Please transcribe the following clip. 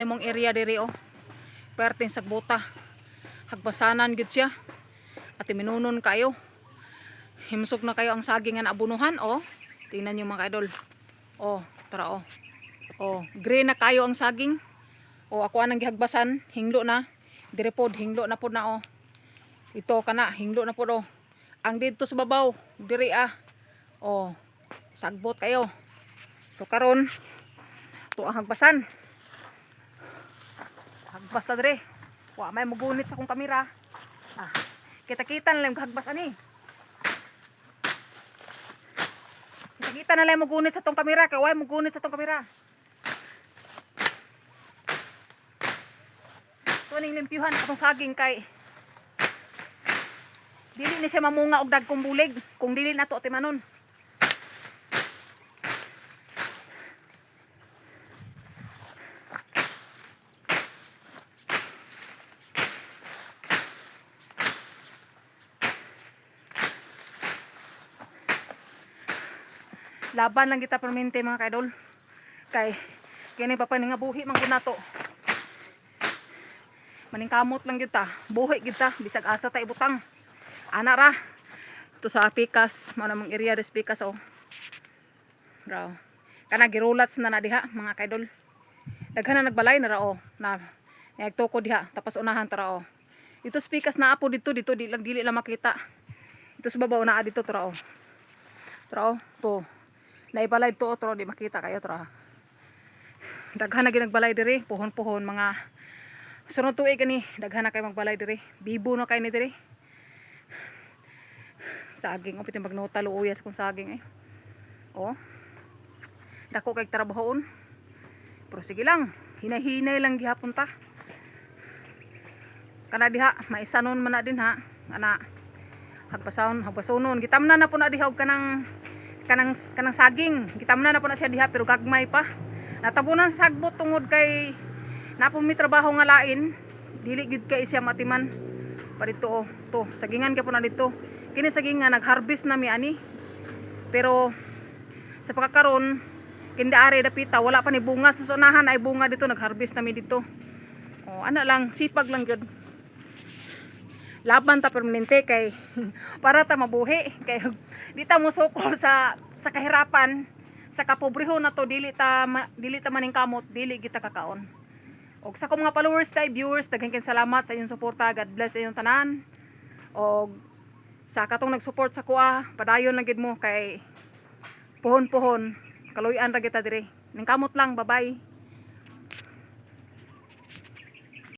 Imong area diri oh. Perting sagbota. Hagbasanan gid siya. At minunon kayo. Himsok na kayo ang saging nga abunuhan oh. Tingnan niyo mga idol. Oh, tara oh. Oh, green na kayo ang saging. Oh, ako anang gihagbasan, hinglo na. Dire pod hinglo na pod na oh. Ito kana, hinglo na pod oh. Ang dito sa babaw, diri ah. Oh, sagbot kayo. So karon, to ang hagbasan. Hagbas ta dire. Wa may mugunit sa akong kamera. Ah, kita-kita na lang hagbas ani. Kita-kita na lang mugunit sa tong kamera kay wa mugunit sa tong kamera. Tuning limpyuhan atong saging kay dili ni siya mamunga og dagkong bulig kung dili nato timanon. Laban lang kita permente mga kaidol. Kay kini pa nga buhi man gud nato. Maningkamot lang gyud ta. Buhi gyud ta bisag asa ta ibutang. Ana ra. To sa pikas, mao namang area des pikas oh. Raw. Kana girulats na diha mga kaidol. Daghan na nagbalay na ra oh. Na nagtuko diha tapos unahan tara oh. Ito sa pikas na apo dito dili lang makita. Ito sa babaw naa dito tara oh. Tara oh to. Naibalay to otro di makita kayo tra. Daghan na ginagbalay diri, puhon-puhon mga sunod tuig ani, daghan na kay magbalay diri. Bibo na kay ni diri. Saging o piti magnota luuyas kung saging eh. Oh. Dako kay trabahoon. Pero sige lang, hinay-hinay lang gihapon ta. Kana diha, maisanon man na din ha. Ana hagbasonon. Gitamnan na po na diha og kanang saging gitamnan na po na siya diha pero gagmay pa natabunan sa sagbot tungod kay napon mi trabaho nga lain dili gid kay siya matiman pa dito oh to sagingan ka po na dito kini saging nga nagharvest na mi ani pero sa pagkakaron kindaari dapita wala pa ni bunga sa unahan ay bunga dito nagharvest na mi dito oh ana lang sipag lang gyud laban ta permanente kay para ta mabuhi kay di ta musukol sa kahirapan sa kapobrehon na to dili ta maningkamot dili kita kakaon og sa ko mga followers tay viewers daghan kay salamat sa inyong suporta. God bless sa inyong tanan og sa katong nagsupport sa kuha padayon lang gid mo kay puhon-puhon kaluy-an ra kita dire ningkamot lang bye bye.